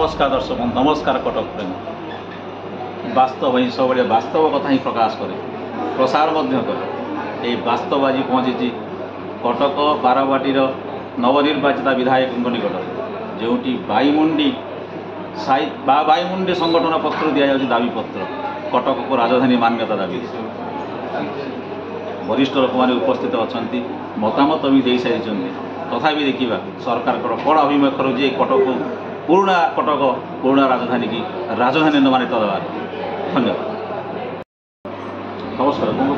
नमस्कार दर्शक नमस्कार कटक प्रेम वास्तव ही सब वास्तव कथा ही प्रकाश करे प्रसार करे वास्तव आज पहुँची कटक बारवाटीर नवनिर्वाचित विधायक निकट जो बाईमुंडी बाईमुंडी संगठन पक्ष दि जाऊँगी दाबीपत्र कटक को राजधानी मान्यता दाबी वरिष्ठ लोक मैंने उपस्थित अच्छा मतामत भी दे सारी तथा देखा सरकार कौन अभिमुख रही कटक पुराना राजधानी की राजधानी मान्यता देवार धन्यवाद। नमस्कार कौन हूँ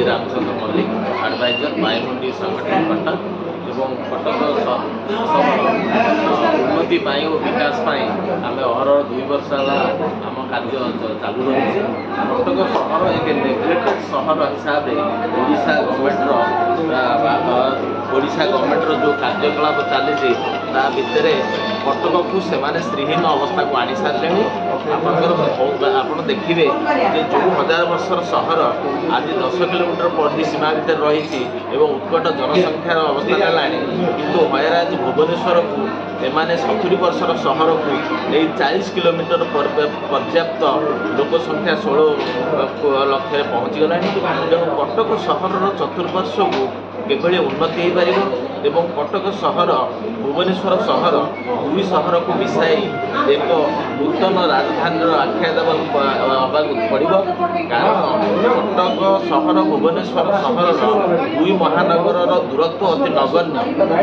रामचंद्र मल्लिक एडवाइजर बाईमुंडी संगठन कटक एवं कटक उन्नति और विकास आम अहर 2 वर्ष आम कार्य चालू रही कटक सहर एक नेग्लेक्टेड सहर हिसाब से ओडिशा गवर्नमेंटर जो कार्यकलाप चली भितर कटक को सेमाने श्रीहीन अवस्था को आनी सारे आप देखिए जो 1000 वर्षर सहर आज 10 किलोमीटर परिधि सीमा भितर रही उत्कट जनसंख्यार अवस्था किंतु हयराज भुवनेश्वर को एमाने 70 वर्षर सहर को नहीं 40 किलोमीटर पर्याप्त लोक संख्या 16 लक्ष पहुँची गला तेणु कटक सहर चतुर्पार्श्व को किभली उन्नति हो पार एवं कटक सहर भुवनेश्वर सहर दुई सहर को मिसाई एक नूतन राजधानी आख्या देवा पड़ो कारण कटक सहर भुवनेश्वर सहर दुई महानगर दूरत्व अति नगण्य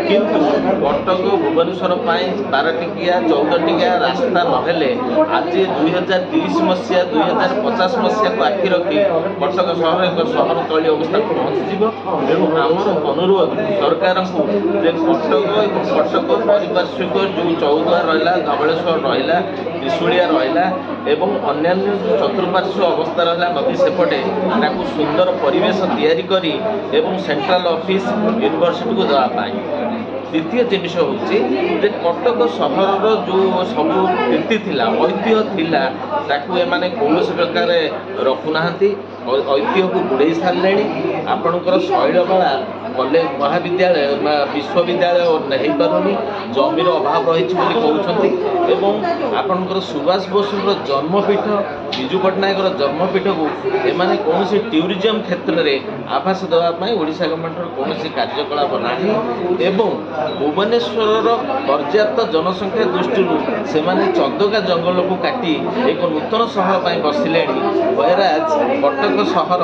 किंतु कटक भुवनेश्वर 12 टिकिया 14 टिकिया रास्ता नहेले आज 2030 मसीहा 2050 मसीहा को आखि रखी कटक सहर एक सहर तली अवस्था को पहुँची तेणु आमर अनुरोध सरकार को कटक पारिपार्श्विक जो चौद्वार रहा धवलेश्वर रहा त्रिशूलिया रहा एवं अन्यान्य चतुर्पार्श्व अवस्था रहा नदी सेपटे सुंदर परिवेश तैयारी करी एवं सेंट्रल ऑफिस यूनिवर्सिटी को देवाई द्वितीय जिनिस हूँ कटक सहर जो सब कीर्ति थिला ऐतिह्य थिला ताकू एमाने कौन प्रकार रखुना ऐतिह्य को बुड़े सारे आपणकर शैलबाला कॉलेज महाविद्यालय विश्वविद्यालय नहीं पारुनी जमीर अभाव रही कहते आपणकर सुभाष बोसर जन्मपीठ विजु पट्टनायक जन्मपीठ को एमाने कौन टूरिज्म क्षेत्र में आभास देवाई ओडिशा गवर्नमेंट कौन कार्यकलाप ना भुवनेश्वर पर्याप्त जनसंख्या दृष्टि से चंदका जंगल को काटी एक नूतन सहर पर बसिले हयराज कटक सहर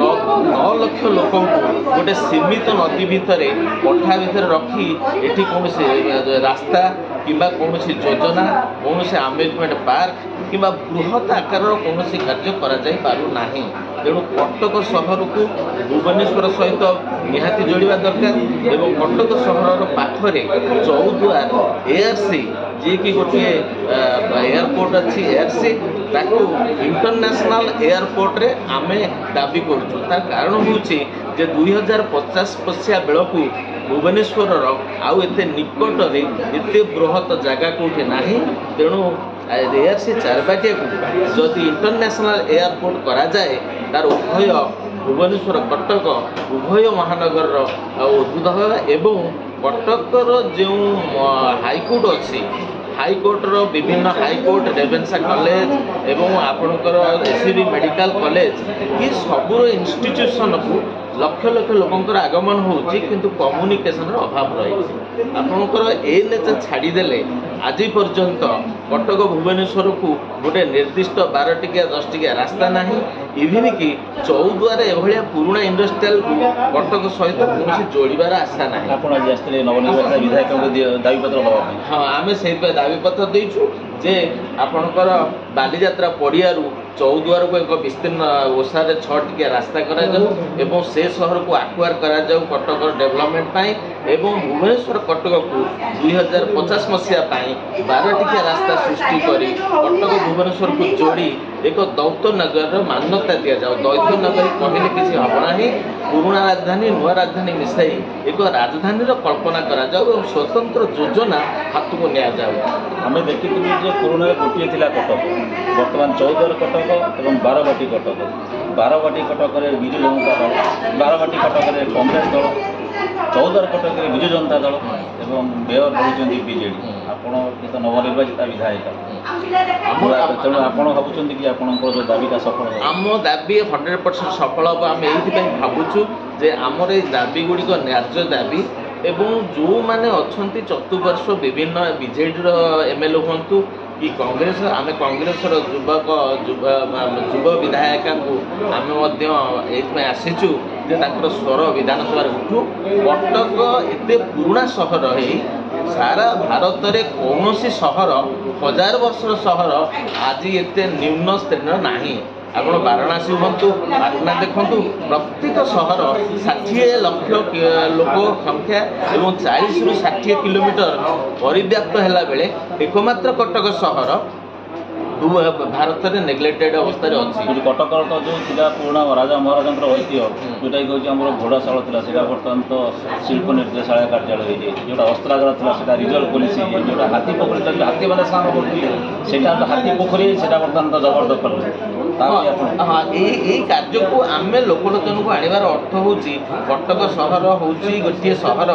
9 लाख लोक गोटे सीमित नदी भितर कोठा भितर रखी एठी कौन रास्ता किंबा कौन योजना कौन अम्यूजमेंट पार्क किंबा बृहत आकार कौन कार्य करा तेणु कटक सहर को भुवनेश्वर सहित निहाती जोड़ा दरकार एवं कटक सहर पाखरे चौद्वार एआरसी जी की गोटे एयरपोर्ट अच्छी एआरसी ताकू इंटरनेशनल एयरपोर्ट रे आमे दाबी करूँ तार कारण हूँ 2050 मसीहा बेलू भुवनेश्वर आउ एते निकट एते बृहत जगह कौटे ना तेणु एआरसी चारबाटिया को जदि इंटरनेशनल एयरपोर्ट करा जाए तार उभय भुवनेश्वर कटक उभय महानगर उद्भूत एवं कटकर जो हाईकोर्ट अच्छी हाईकोर्टर विभिन्न हाईकोर्ट रेवेन्सा कॉलेज एवं आपणकर एसीबी मेडिकल कॉलेज ये सबूर इंस्टीट्यूशन को लक्ष लक्ष लोकंर आगमन होची किंतु कम्युनिकेशन अभाव रही आपणकर एनएच छाड़ीदेले आज पर्यंत कटक भुवनेश्वर को गोटे निर्दिष्ट 12 टिकिया 10 टिकिया रास्ता ना इवन कि चौद्वार एभलिया पुराना इंडस्ट्रियल कटक सहित कौन जोड़बार आशा ना नवनिर्वाचित विधायक दाबीपत्र हाँ आम से दाबीपत्र देचु जे आपणकर बालीजात्रा पड़ियारू चौद्वार को एक विस्तीर्ण ओसार 6 टिकिया रास्ता करा जाऊ एवं से सहर को आक्वायर करा जाऊ कटक डेवलपमेंट पाई एवं भुवनेश्वर कटक को 2050 मसीहा 12 टिकिया रास्ता सृष्टि करी कटक भुवनेश्वर को जोड़ी एक दौत्य नगर मान्यता दि जाऊ दौत्य नगर कहले किसी हम ना पुराना राजधानी नुआ राजधानी मिसाई एक राजधानी कल्पना करा जाऊ और स्वतंत्र योजना हाथ को नि जाऊ आम देखी पुराना गोटे थिला कटक बर्तमान चौद्वार कटक और बारवाटी कटक बिजु जनता दल बारवाटी कटक कांग्रेस दल 14 କଟକରେ ବିଜୁ ଜନତା ଦଳ ଏବଂ ମେୟର ରହୁଛନ୍ତି ବିଜେଡି, ଆପଣ ତ ନବନିର୍ବାଚିତ ବିଧାୟିକା, ତେଣୁ ଆପଣ ଭାବୁଛନ୍ତି କି ଆପଣଙ୍କର ଯେଉଁ ଦାବିଟା ସଫଳ ହେବ? ଆମ ଦାବି 100% ସଫଳ ହେବ। ଆମେ ଏଇଥିପାଇଁ ଭାବୁଛୁ ଯେ ଆମର ଏଇ ଦାବି ଗୁଡ଼ିକ ନ୍ୟାଯ୍ୟ ଦାବି ଏବଂ ଯେଉଁମାନେ ଅଛନ୍ତି ଚତୁଃପାର୍ଶ୍ୱ ବିଭିନ୍ନ ବିଜେଡ଼ିର MLA ହୁଅନ୍ତୁ କି କଂଗ୍ରେସ, ଆମେ କଂଗ୍ରେସର ଯୁବ ବିଧାୟିକାଙ୍କୁ ଆମେ ମଧ୍ୟ ଏଇଥିପାଇଁ ଆସିଛୁ ଯେ ତାଙ୍କର ସ୍ୱର ବିଧାନସଭାରେ ଉଠୁ। କଟକ ଏତେ ପୁରୁଣା ସହର ହେଇ ସାରା ଭାରତରେ କୌଣସି ସହର 1000 ବର୍ଷର ସହର ଆଜି ଏତେ ନିମ୍ନ ଶ୍ରେଣୀର ନାହିଁ। ଆପଣ ବାରାଣାସୀ ହୁଅନ୍ତୁ, ପାଟନା ଦେଖନ୍ତୁ, ପ୍ରତ୍ୟେକ ସହର 60 ଲକ୍ଷ ଲୋକ ସଂଖ୍ୟା ଏବଂ 40 ରୁ 60 କିଲୋମିଟର ପରିବ୍ୟାପ୍ତ ହେଲା ବେଳେ ଏକମାତ୍ର କଟକ ସହର ଭାରତରେ ନେଗ୍ଲେକ୍ଟେଡ୍ ଅବସ୍ଥାରେ ଅଛି। କଟକର ତ ଯେଉଁ ଥିଲା ପୁରୁଣା ରାଜା ମହାରାଜାଙ୍କର ଐତିହ୍ୟ, ଯେଉଁଟାକି ହେଉଛି ଆମର ଘୋଡ଼ାଶାଳ ଥିଲା, ସେଇଟା ବର୍ତ୍ତମାନ ତ ଶିଳ୍ପ ନିର୍ଦ୍ଦେଶାଳୟ କାର୍ଯ୍ୟାଳୟ ହେଇଯାଇଛି। ଯେଉଁଟା ଅସ୍ତ୍ରାଗାର ଥିଲା ସେଇଟା ରିଜର୍ଭ ପୋଲିସ ହେଇଯାଇଛି। ଯେଉଁଟା ହାତୀ ପୋଖରୀଟା ଯେଉଁ ହାତୀମାନେ ସ୍ନାନ କରୁଥିଲେ ସେଇଟା ତ ହାତୀ ପୋଖରୀ, ସେଇଟା ବର୍ତ୍ତମାନ ତ ଜବରଦଖଲ। ଏଇ କାର୍ଯ୍ୟକୁ ଆମେ ଲୋକଲୋଚନକୁ ଆଣିବାର ଅର୍ଥ ହେଉଛି କଟକ ସହର ହେଉଛି ଗୋଟିଏ ସହର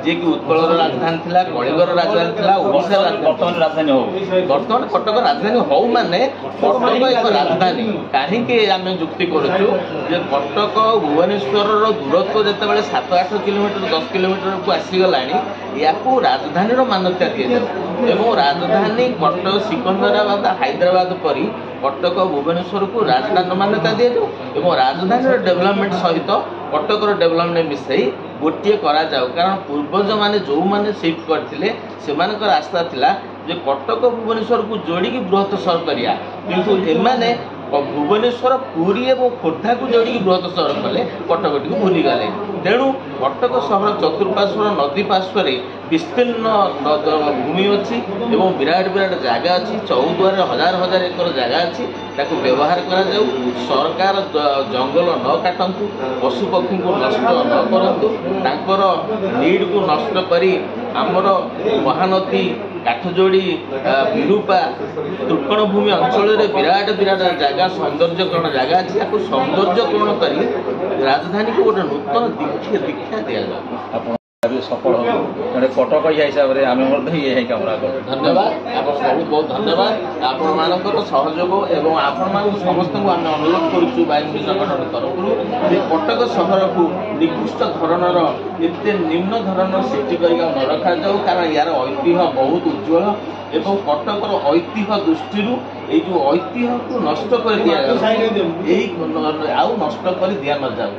ଯିଏକି ଉତ୍କଳର ରାଜଧାନୀ ଥିଲା, କଳିଙ୍ଗର ରାଜଧାନୀ ଥିଲା, ଓଡ଼ିଶାର ବର୍ତ୍ତମାନ ରାଜଧାନୀ ହଉ, ବର୍ତ୍ତମାନ କଟକ ରାଜଧାନୀ ହଉ ମାନେ କଟକ ଏକ ରାଜଧାନୀ। କାହିଁକି ଆମେ ଯୁକ୍ତି କରୁଛୁ ଯେ କଟକ ଭୁବନେଶ୍ୱରର ଦୂରତ୍ୱ ଯେତେବେଳେ 7-8 କିଲୋମିଟର 10 କିଲୋମିଟରକୁ ଆସିଗଲାଣି, ୟାକୁ ରାଜଧାନୀର ମାନ୍ୟତା ଦିଆଯାଉ ଏବଂ ରାଜଧାନୀ କଟକ ସିକନ୍ଦରାବାଦ ହାଇଦ୍ରାବାଦ ପରି କଟକ ଭୁବନେଶ୍ୱରକୁ ରାଜଧାନୀର ମାନ୍ୟତା ଦିଆଯାଉ ଏବଂ ରାଜଧାନୀର ଡେଭଲପମେଣ୍ଟ ସହିତ କଟକର ଡେଭଲପମେଣ୍ଟ ମିଶାଇ ଗୋଟିଏ କରାଯାଉ। କାରଣ ପୂର୍ବଜମାନେ ଯେଉଁମାନେ ସିଫ୍ଟ କରିଥିଲେ ସେମାନଙ୍କର ଆସ୍ଥା ଥିଲା ଯେ କଟକ ଭୁବନେଶ୍ୱରକୁ ଯୋଡ଼ିକି ବୃହତ ସହର କରିବା, କିନ୍ତୁ ଏମାନେ ଭୁବନେଶ୍ୱର ପୁରୀ ଏବଂ ଖୋର୍ଦ୍ଧାକୁ ଯୋଡ଼ିକି ବୃହତ ସହର କଲେ, କଟକଟିକୁ ଭୁଲିଗଲେ। ତେଣୁ କଟକ ସହର ଚତୁଃପାର୍ଶ୍ୱର ନଦୀ ପାର୍ଶ୍ୱରେ ବିସ୍ତୀର୍ଣ୍ଣ ଭୂମି ଅଛି ଏବଂ ବିରାଟ ବିରାଟ ଜାଗା ଅଛି। ଚଉଦ୍ୱାରରେ 1000 ଏକର ଜାଗା ଅଛି, ତାକୁ ବ୍ୟବହାର କରାଯାଉ। ସରକାର ଜଙ୍ଗଲ ନ କାଟନ୍ତୁ, ପଶୁପକ୍ଷୀଙ୍କୁ ନଷ୍ଟ ନ କରନ୍ତୁ, ତାଙ୍କର ନିଡ୍କୁ ନଷ୍ଟ କରି ଆମର ମହାନଦୀ, କାଠଯୋଡ଼ି, ବିରୂପା, ତୃକଣଭୂମି ଅଞ୍ଚଳରେ ବିରାଟ ବିରାଟ ଜାଗା ସୌନ୍ଦର୍ଯ୍ୟକରଣ ଜାଗା ଅଛି, ୟାକୁ ସୌନ୍ଦର୍ଯ୍ୟକରଣ କରି ରାଜଧାନୀକୁ ଗୋଟେ ନୂତନ ଦୀକ୍ଷା ଦିଆଯାଉ। ଆପଣ ସଫଳ ହେବ, ତେଣୁ କଟକ ହିସାବରେ ଆମେ ମଧ୍ୟ ଇଏ କାମନା କରୁ। ଧନ୍ୟବାଦ, ଆପଣ ବହୁତ ଧନ୍ୟବାଦ ଆପଣମାନଙ୍କର ସହଯୋଗ ଏବଂ ଆପଣମାନଙ୍କୁ ସମସ୍ତଙ୍କୁ ଆମେ ଅନୁରୋଧ କରୁଛୁ ବାୟୁମଣ୍ଡଳ ସଂଗଠନ ତରଫରୁ ଯେ କଟକ ସହରକୁ ନିକୃଷ୍ଟ ଧରଣର ଏତେ ନିମ୍ନ ଧରଣର ସୃଷ୍ଟି କରିକି ନ ରଖାଯାଉ। କାରଣ ୟାର ଐତିହ୍ୟ ବହୁତ ଉଜ୍ଜ୍ୱଳ ଏବଂ କଟକର ଐତିହ୍ୟ ଦୃଷ୍ଟିରୁ ଏଇ ଯେଉଁ ଐତିହ୍ୟକୁ ନଷ୍ଟ କରି ଦିଆଯାଉଛି, ଆଉ ନଷ୍ଟ କରି ଦିଆ ନଯାଉ।